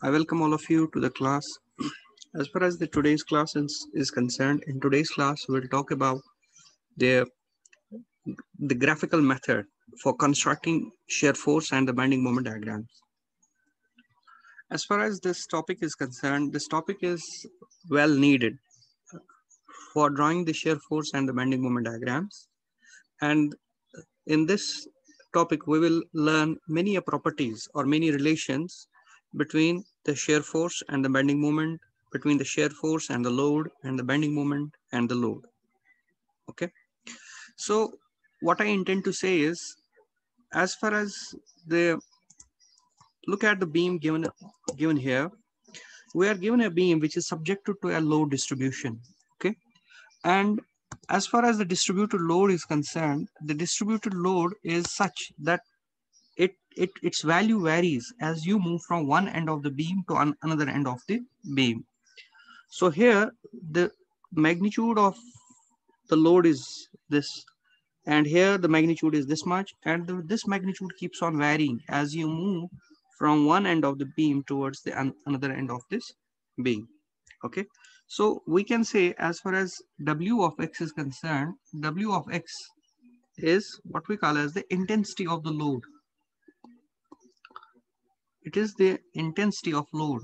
I welcome all of you to the class. As far as the today's class is concerned, in today's class we'll talk about the the graphical method for constructing shear force and the bending moment diagrams. As far as this topic is concerned, this topic is well needed for drawing the shear force and the bending moment diagrams. And in this topic, we will learn many properties or many relations between the shear force and the bending moment, between the shear force and the load, and the bending moment and the load. Okay. So what I intend to say is, as far as the look at the beam given here, we are given a beam which is subjected to a load distribution. Okay. And as far as the distributed load is concerned, the distributed load is such that its value varies as you move from one end of the beam to another end of the beam. So here the magnitude of the load is this, and here the magnitude is this much, and this magnitude keeps on varying as you move from one end of the beam towards the another end of this beam. Okay, so we can say, as far as W of X is concerned, W of X is what we call as the intensity of the load. It is the intensity of load,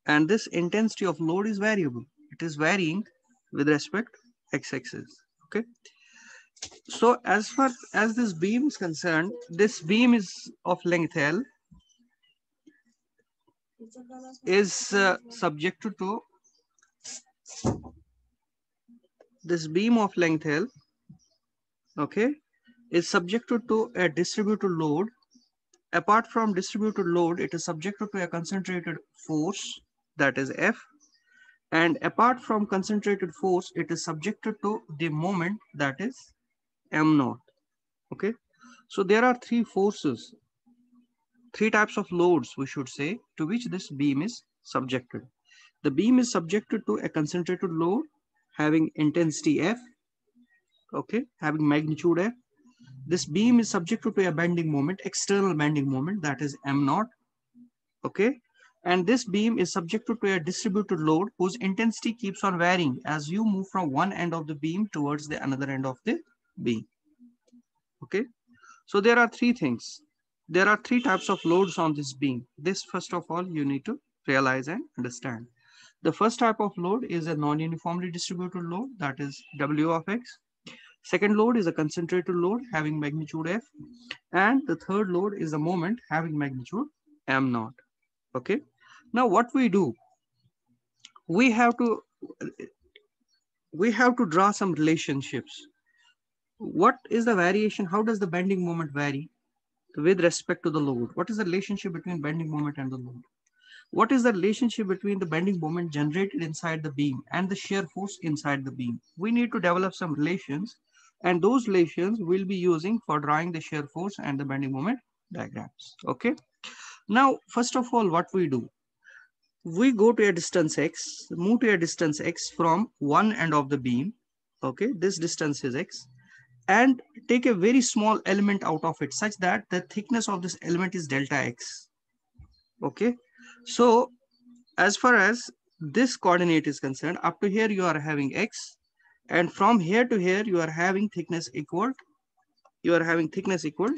and this intensity of load is variable. It is varying with respect to x-axis. Okay, so as far as this beam is concerned, this beam is of length L, is subjected to this beam of length L, okay, is subjected to a distributed load. Apart from distributed load, it is subjected to a concentrated force, that is F. And apart from concentrated force, it is subjected to the moment, that is M naught. Okay. So there are three forces, three types of loads, we should say, to which this beam is subjected. The beam is subjected to a concentrated load having intensity F, okay, having magnitude F. This beam is subjected to a bending moment, external bending moment, that is M naught. Okay. And this beam is subjected to a distributed load whose intensity keeps on varying as you move from one end of the beam towards the another end of the beam. Okay. So there are three things. There are three types of loads on this beam. This, first of all, you need to realize and understand. The first type of load is a non-uniformly distributed load, that is W of X. Second load is a concentrated load having magnitude F. And the third load is a moment having magnitude M naught. Okay. Now what we do, we have to draw some relationships. What is the variation? How does the bending moment vary with respect to the load? What is the relationship between bending moment and the load? What is the relationship between the bending moment generated inside the beam and the shear force inside the beam? We need to develop some relations, and those relations we'll be using for drawing the shear force and the bending moment diagrams. Okay. Now, first of all, what we do, we go to a distance x, move to a distance x from one end of the beam. Okay, this distance is x, and take a very small element out of it such that the thickness of this element is delta x. Okay, so as far as this coordinate is concerned, up to here you are having x, and from here to here you are having thickness equal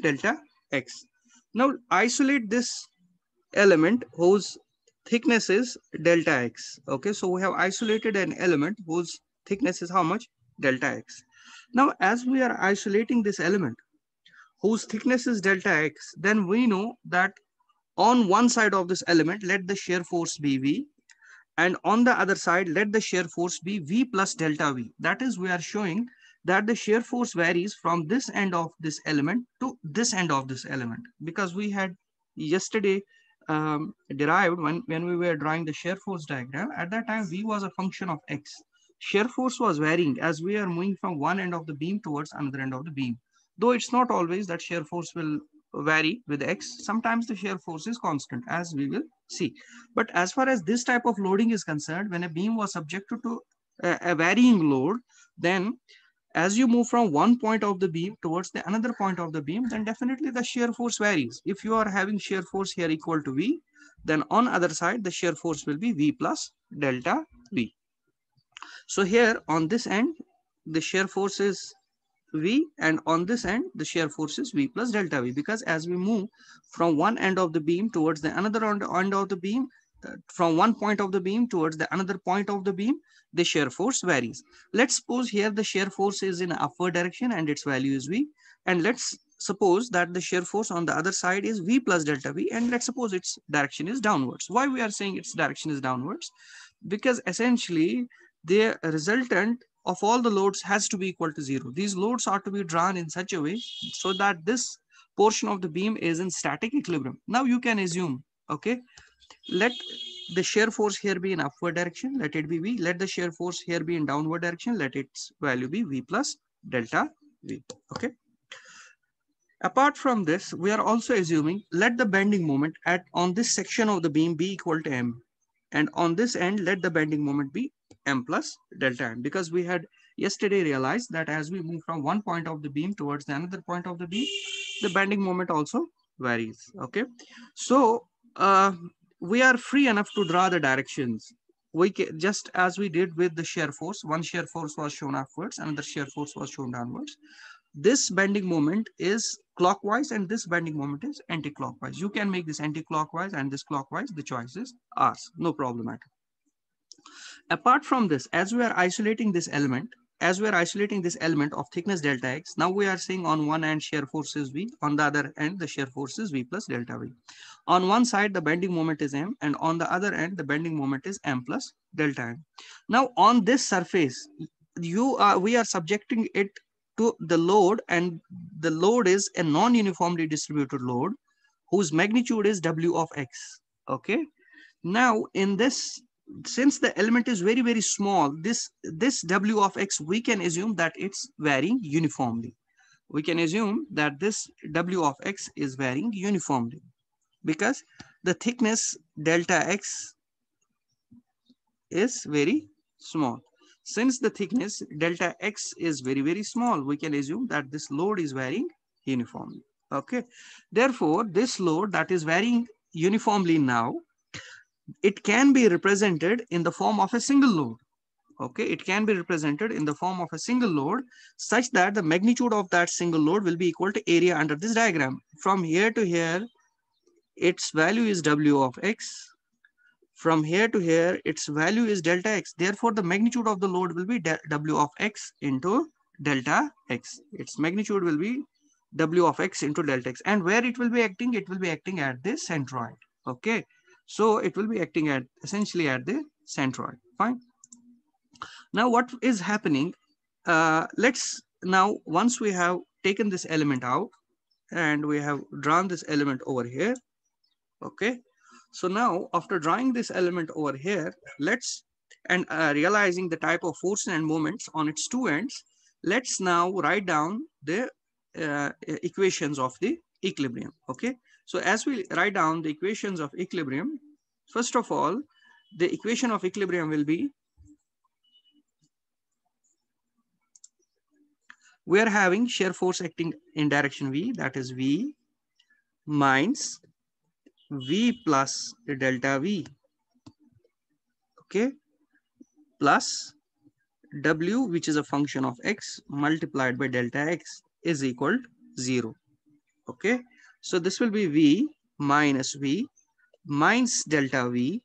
delta x. Now isolate this element whose thickness is delta x. Okay, so we have isolated an element whose thickness is how much? Delta x. Now as we are isolating this element whose thickness is delta x, then we know that on one side of this element, let the shear force be V, and on the other side, let the shear force be V plus delta V. That is, we are showing that the shear force varies from this end of this element to this end of this element, because we had yesterday derived when we were drawing the shear force diagram. At that time, V was a function of X. Shear force was varying as we are moving from one end of the beam towards another end of the beam. Though it's not always that shear force will vary with X. Sometimes the shear force is constant, as we will see. But as far as this type of loading is concerned, when a beam was subjected to a varying load, then As you move from one point of the beam towards the another point of the beam, then definitely the shear force varies. If you are having shear force here equal to V, then on other side, the shear force will be V plus delta V. So here on this end, the shear force is V, and on this end, the shear force is V plus delta V, because as we move from one end of the beam towards the another end of the beam, from one point of the beam towards the another point of the beam, the shear force varies. Let's suppose here the shear force is in upward direction and its value is V. And let's suppose that the shear force on the other side is V plus delta V. And let's suppose its direction is downwards. Why we are saying its direction is downwards? Because essentially the resultant of all the loads has to be equal to 0. These loads are to be drawn in such a way so that this portion of the beam is in static equilibrium. Now you can assume, okay, let the shear force here be in upward direction, let it be V. Let the shear force here be in downward direction, let its value be V plus delta V. Okay. Apart from this, we are also assuming let the bending moment on this section of the beam be equal to M. And on this end, let the bending moment be M plus delta M, because we had yesterday realized that as we move from one point of the beam towards the another point of the beam, the bending moment also varies. Okay. So we are free enough to draw the directions. We can, just as we did with the shear force, one shear force was shown upwards, another shear force was shown downwards. This bending moment is clockwise and this bending moment is anti-clockwise. You can make this anti-clockwise and this clockwise. The choice is ours. No problem at all. Apart from this, as we are isolating this element of thickness delta X, now we are saying on one end shear force is V, on the other end the shear force is V plus delta V. On one side the bending moment is M, and on the other end the bending moment is M plus delta M. Now on this surface, we are subjecting it to the load, and the load is a non-uniformly distributed load whose magnitude is W of X. Okay. Now in this, since the element is very, very small, this W of X, we can assume that it's varying uniformly. We can assume that this W of X is varying uniformly because the thickness delta X is very small. Since the thickness delta X is very, very small, we can assume that this load is varying uniformly. Okay. Therefore, this load that is varying uniformly now, it can be represented in the form of a single load. Okay. It can be represented in the form of a single load such that the magnitude of that single load will be equal to area under this diagram. From here to here, its value is W of X. From here to here, its value is delta X. Therefore, the magnitude of the load will be W of X into delta X. Its magnitude will be W of X into delta X. And where it will be acting? It will be acting at the centroid. Okay. So it will be acting at essentially at the centroid. Fine. Now what is happening? Let's now, once we have taken this element out and we have drawn this element over here. Okay. So now after drawing this element over here, let's, and realizing the type of force and moments on its two ends, let's now write down the equations of the equilibrium. Okay. So as we write down the equations of equilibrium, first of all, the equation of equilibrium will be, we are having shear force acting in direction V, that is V minus V plus delta V, okay, plus W, which is a function of X, multiplied by delta X is equal to 0. Okay, so this will be V minus delta V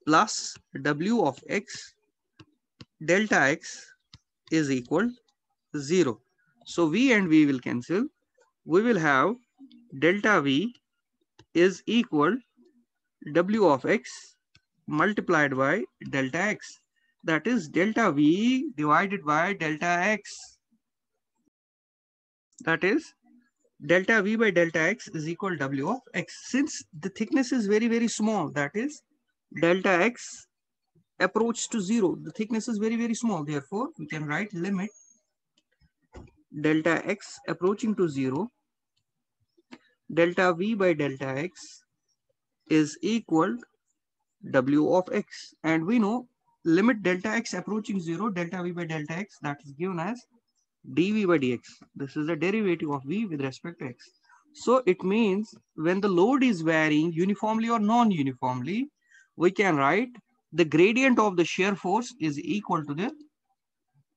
plus W of X delta X is equal to 0. So V and V will cancel. We will have delta V is equal W of X multiplied by delta X. That is delta V divided by delta X. That is delta V by delta X is equal to W of X. Since the thickness is very, very small, that is delta X approach to 0. The thickness is very, very small. Therefore, we can write limit delta X approaching to 0, delta V by delta X is equal W of X. And we know limit delta X approaching 0, delta V by delta X, that is given as dv by dx. This is the derivative of v with respect to x. So it means when the load is varying uniformly or non-uniformly, we can write the gradient of the shear force is equal to the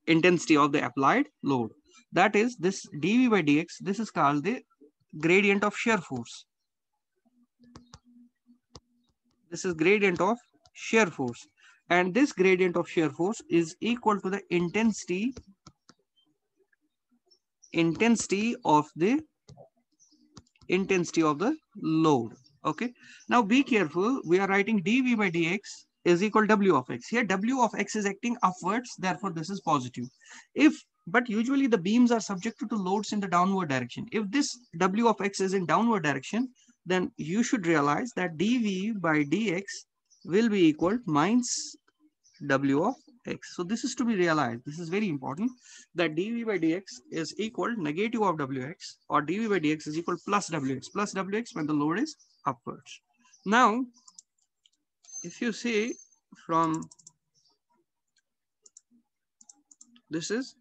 intensity of the applied load. That is, this dv by dx, this is called the gradient of shear force. This is gradient of shear force. And this gradient of shear force is equal to the intensity of the load. Okay. Now be careful. We are writing dv by dx is equal to w of x. Here w of x is acting upwards. Therefore, this is positive. But usually the beams are subjected to loads in the downward direction. If this w of x is in downward direction, then you should realize that dv by dx will be equal to minus w of x. So this is to be realized. This is very important, that dv by dx is equal to negative of wx, or dv by dx is equal to plus wx when the load is upwards. Now, if you see from this is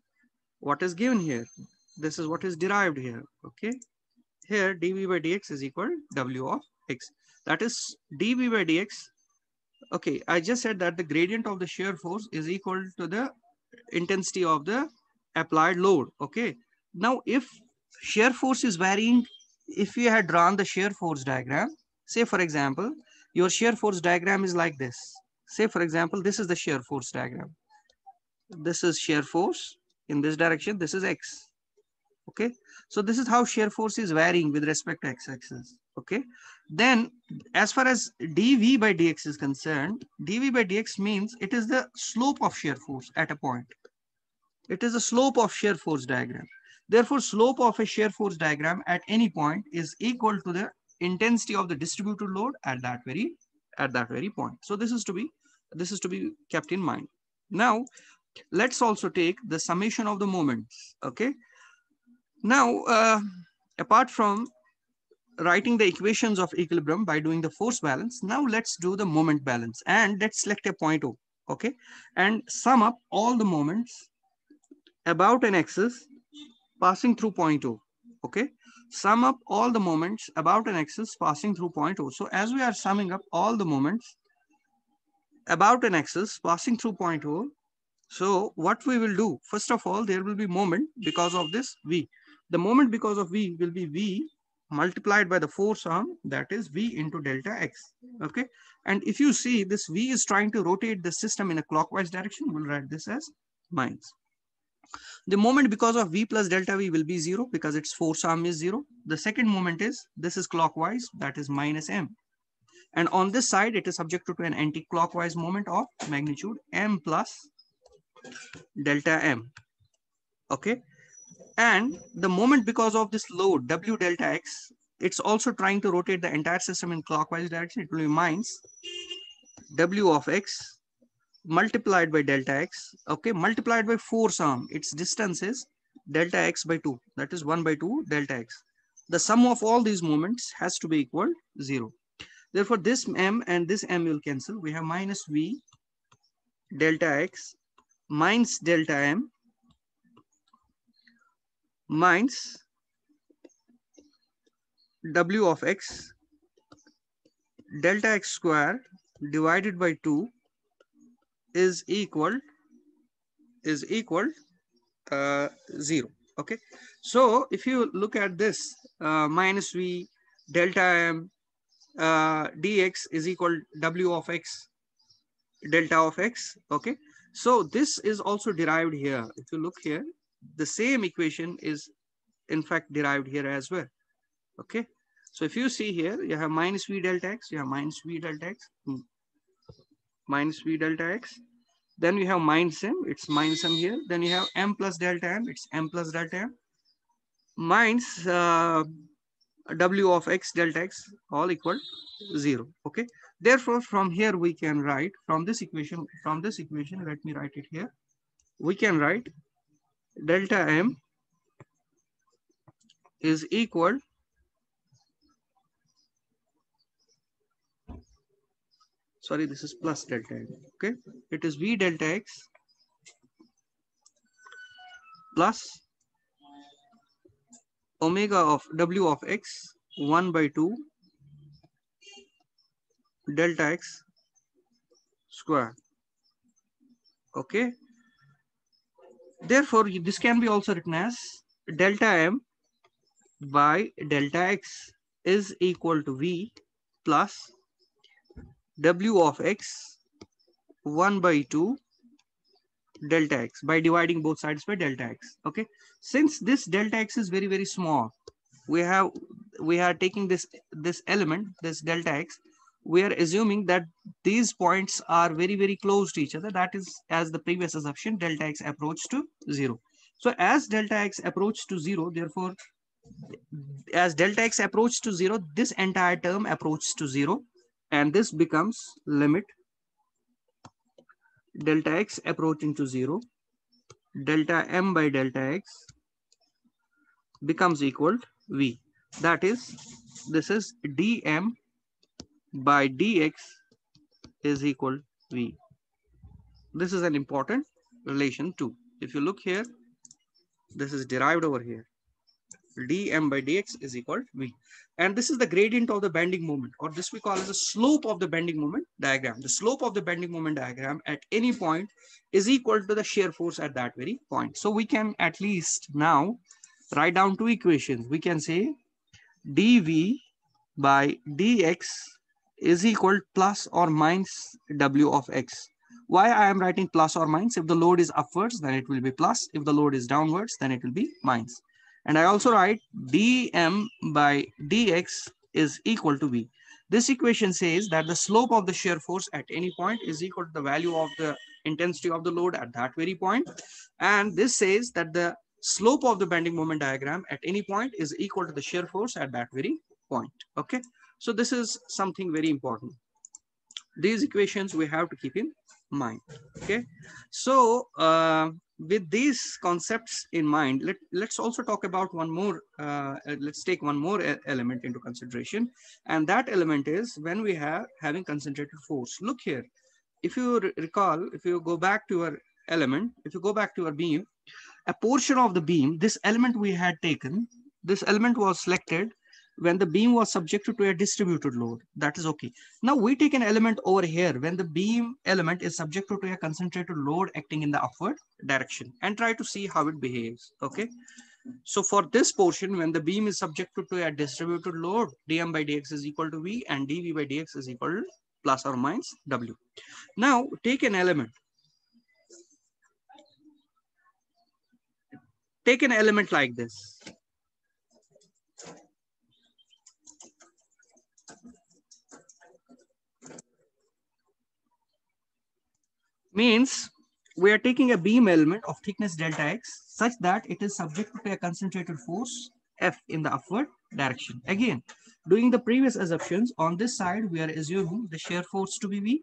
what is given here. This is what is derived here. Okay. Here dv by dx is equal to w of x. That is dv by dx. Okay, I just said that the gradient of the shear force is equal to the intensity of the applied load. Okay. Now, if shear force is varying, if you had drawn the shear force diagram, say for example, your shear force diagram is like this. Say for example, this is the shear force diagram. This is shear force in this direction. This is x. Okay. So this is how shear force is varying with respect to x-axis. Okay. Then as far as dv by dx is concerned, dv by dx means it is the slope of shear force at a point. It is the slope of shear force diagram. Therefore, slope of a shear force diagram at any point is equal to the intensity of the distributed load at that very point. So this is to be kept in mind. Now, let's also take the summation of the moments. Okay. Now, apart from writing the equations of equilibrium by doing the force balance, now let's do the moment balance, and let's select a point O. Okay. And sum up all the moments about an axis passing through point O. Okay. Sum up all the moments about an axis passing through point O. So as we are summing up all the moments about an axis passing through point O, so what we will do, first of all, there will be moment because of this V. The moment because of V will be V multiplied by the force arm, that is V into delta X. Okay. And if you see this V is trying to rotate the system in a clockwise direction, we'll write this as minus. The moment because of V plus delta V will be 0 because its force arm is 0. The second moment is, this is clockwise, that is minus M. And on this side, it is subjected to an anti-clockwise moment of magnitude M plus delta M. Okay. And the moment because of this load W delta X, it's also trying to rotate the entire system in clockwise direction. It will be minus W of X multiplied by delta X. Okay. Multiplied by force arm. Its distance is delta X by 2. That is 1 by 2 delta X. The sum of all these moments has to be equal to 0. Therefore, this M and this M will cancel. We have minus V delta X minus delta M minus W of X delta X square divided by 2 is equal 0. Okay. So if you look at this, minus V delta M dx is equal W of X delta of X. Okay. So this is also derived here. If you look here, the same equation is in fact derived here as well. Okay. So if you see here, you have minus V delta X, you have minus V delta X, minus V delta X. Then you have minus M, it's minus M here. Then you have M plus delta M, it's M plus delta M. Minus W of X delta X, all equal 0. Okay. Therefore, from here we can write, from this equation, let me write it here. We can write delta M is equal this is plus delta M. Okay. It is V delta X plus omega of W of x 1 by 2 delta x square. Okay. Therefore, this can be also written as delta m by delta x is equal to V plus W of x 1 by 2 delta x by dividing both sides by delta x. Okay. Since this delta x is very, very small, we are taking this element, this delta x, we are assuming that these points are very, very close to each other. That is, as the previous assumption, delta x approach to 0. So as delta x approach to 0, therefore, as delta x approach to 0, this entire term approaches to 0, and this becomes limit delta x approaching to 0, delta m by delta x becomes equal to V. That is, this is dm by dx is equal to V. This is an important relation too. If you look here, this is derived over here. Dm by dx is equal to V. And this is the gradient of the bending moment, or this we call as the slope of the bending moment diagram. The slope of the bending moment diagram at any point is equal to the shear force at that very point. So we can at least now write down two equations. We can say dV by dx is equal plus or minus W of x. Why I am writing plus or minus? If the load is upwards, then it will be plus. If the load is downwards, then it will be minus. And I also write dm by dx is equal to V. This equation says that the slope of the shear force at any point is equal to the value of the intensity of the load at that very point. And this says that the slope of the bending moment diagram at any point is equal to the shear force at that very point. Okay. So this is something very important. These equations we have to keep in mind. Okay. So with these concepts in mind, let's also talk about one more. Let's take one more element into consideration, and that element is when we have having concentrated force. Look here. If you recall, if you go back to our element, if you go back to our beam, a portion of the beam, this element we had taken, this element was selected when the beam was subjected to a distributed load. That is okay. Now we take an element over here when the beam element is subjected to a concentrated load acting in the upward direction, and try to see how it behaves. Okay. So for this portion, when the beam is subjected to a distributed load, dm by dx is equal to V and dV by dx is equal to plus or minus W. Now take an element. Take an element like this. Means we are taking a beam element of thickness delta x such that it is subjected to a concentrated force F in the upward direction. Again, doing the previous assumptions, on this side we are assuming the shear force to be V.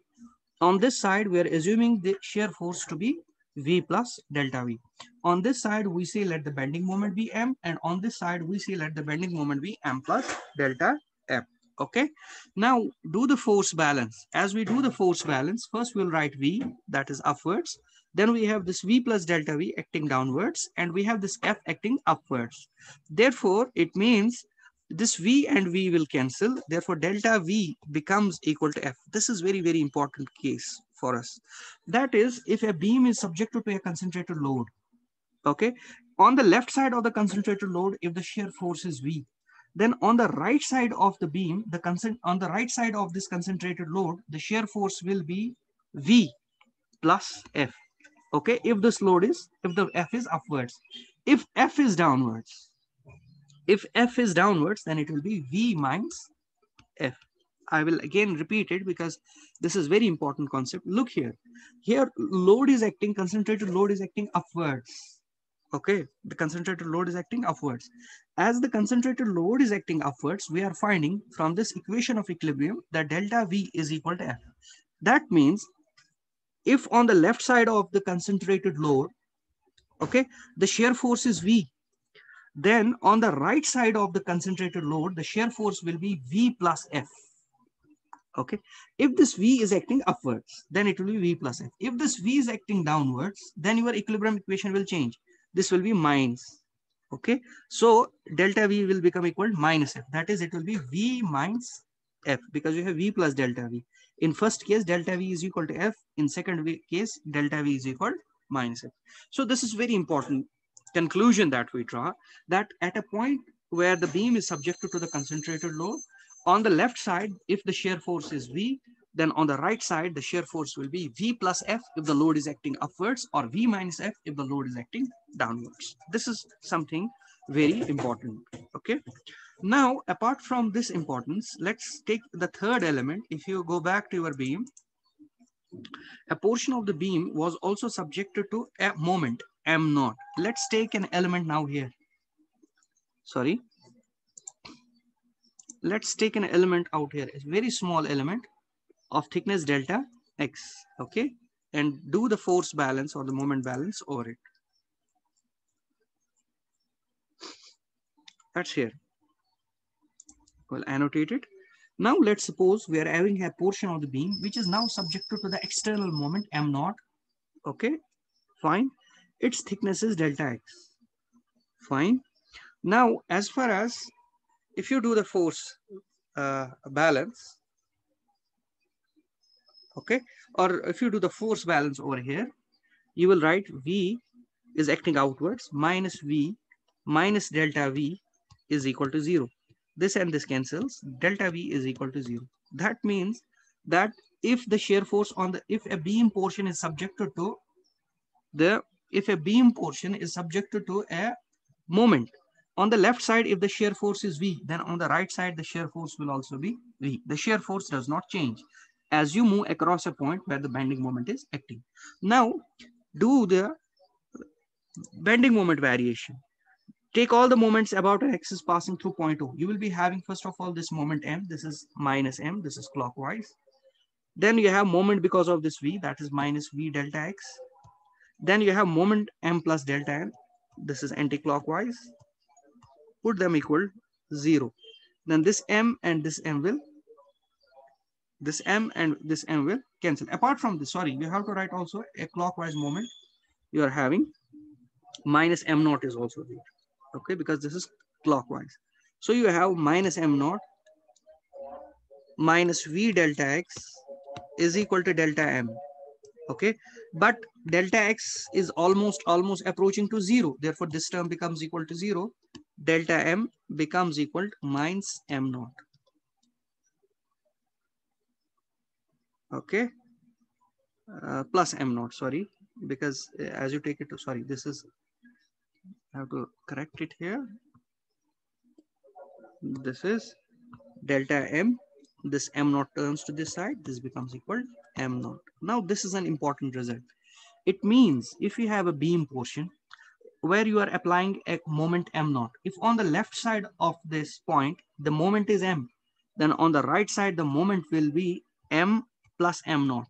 On this side we are assuming the shear force to be V plus delta V. On this side we say let the bending moment be M, and on this side we say let the bending moment be M plus delta M. Okay. Now do the force balance. As we do the force balance, first we'll write V, that is upwards. Then we have this V plus delta V acting downwards, and we have this F acting upwards. Therefore, it means this V and V will cancel. Therefore, delta V becomes equal to F. This is very, very important case for us. That is, if a beam is subjected to a concentrated load, okay, on the left side of the concentrated load, if the shear force is V, then on the right side of the beam, on the right side of this concentrated load, the shear force will be V plus F. Okay, if this load is, if the F is upwards. If F is downwards, then it will be V minus F. I will again repeat it because this is very important concept. Look here. Here load is acting, concentrated load is acting upwards. Okay, the concentrated load is acting upwards. As the concentrated load is acting upwards, we are finding from this equation of equilibrium that delta V is equal to F. That means if on the left side of the concentrated load, okay, the shear force is V, then on the right side of the concentrated load, the shear force will be V plus F. Okay, if this V is acting upwards, then it will be V plus F. If this V is acting downwards, then your equilibrium equation will change. This will be minus. Okay, so delta V will become equal to minus F. That is, it will be V minus F because you have V plus delta V. In first case, delta V is equal to F. In second case, delta V is equal to minus F. So this is very important conclusion that we draw, that at a point where the beam is subjected to the concentrated load, on the left side, if the shear force is V, then on the right side, the shear force will be V plus F if the load is acting upwards, or V minus F if the load is acting downwards. This is something very important. Okay. Now, apart from this importance, let's take the third element. If you go back to your beam, a portion of the beam was also subjected to a moment, m naught. Let's take an element now here. Sorry. Let's take an element out here, a very small element of thickness delta x, okay? And do the force balance or the moment balance over it. That's here. Well, annotate it. Now let's suppose we are having a portion of the beam which is now subjected to the external moment m naught, okay? Fine. Its thickness is delta x. Fine. Now, as far as if you do the force balance, okay, or if you do the force balance over here, you will write V is acting outwards minus V minus delta V is equal to 0. This and this cancels. Delta V is equal to 0. That means that if the shear force on the, if a beam portion is subjected to a moment, on the left side, if the shear force is V, then on the right side, the shear force will also be V. The shear force does not change as you move across a point where the bending moment is acting. Now, do the bending moment variation. Take all the moments about an axis passing through point O. You will be having, first of all, this moment M. This is minus M. This is clockwise. Then you have moment because of this V. That is minus V delta X. Then you have moment M plus delta M. This is anti-clockwise. Put them equal 0. Then this M and this M will cancel. Apart from this, sorry, you have to write also a clockwise moment. You are having minus M naught is also there. Okay, because this is clockwise. So you have minus M naught minus V delta X is equal to delta M. Okay, but delta X is almost approaching to 0. Therefore, this term becomes equal to 0. Delta M becomes equal to minus M naught. Okay, plus M naught, sorry, because as you take it to, sorry, this is, I have to correct it here. This is delta M. This M naught turns to this side. This becomes equal to M naught. Now, this is an important result. It means if you have a beam portion where you are applying a moment M naught, if on the left side of this point, the moment is M, then on the right side, the moment will be M plus M naught.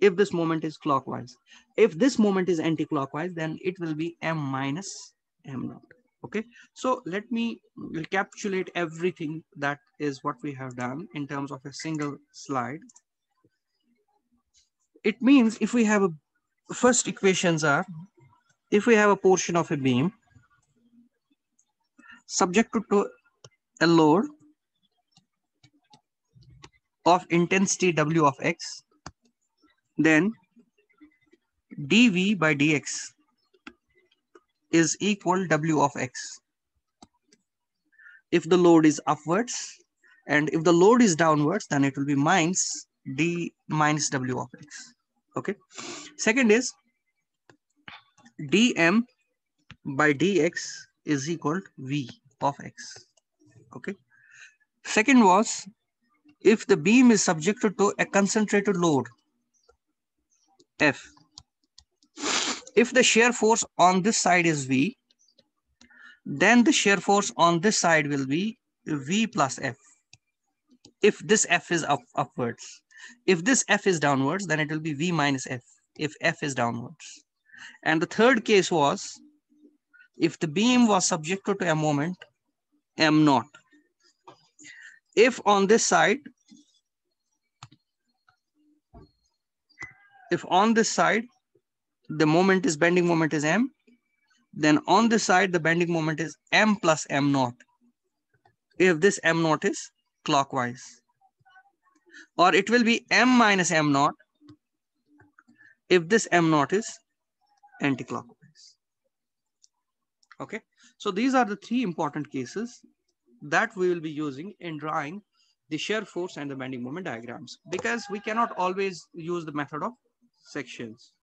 If this moment is clockwise, if this moment is anti-clockwise, then it will be M minus M naught. Okay, so let me recapitulate everything that is what we have done in terms of a single slide. It means if we have a, first equations are, if we have a portion of a beam subjected to a load of intensity W of X, then dV by dx is equal W of X. If the load is upwards, and if the load is downwards, then it will be minus D minus W of X. Okay. Second is dm by dx is equal to V of X. Okay. Second was, if the beam is subjected to a concentrated load F, if the shear force on this side is V, then the shear force on this side will be V plus F. If this F is upwards. If this F is downwards, then it will be V minus F, if F is downwards. And the third case was, if the beam was subjected to a moment M naught. If on this side, if on this side, the moment is, bending moment is M, then on this side, the bending moment is m plus m naught. If this m naught is clockwise, or it will be m minus m naught if this m naught is anti-clockwise. Okay, so these are the three important cases that we will be using in drawing the shear force and the bending moment diagrams, because we cannot always use the method of sections.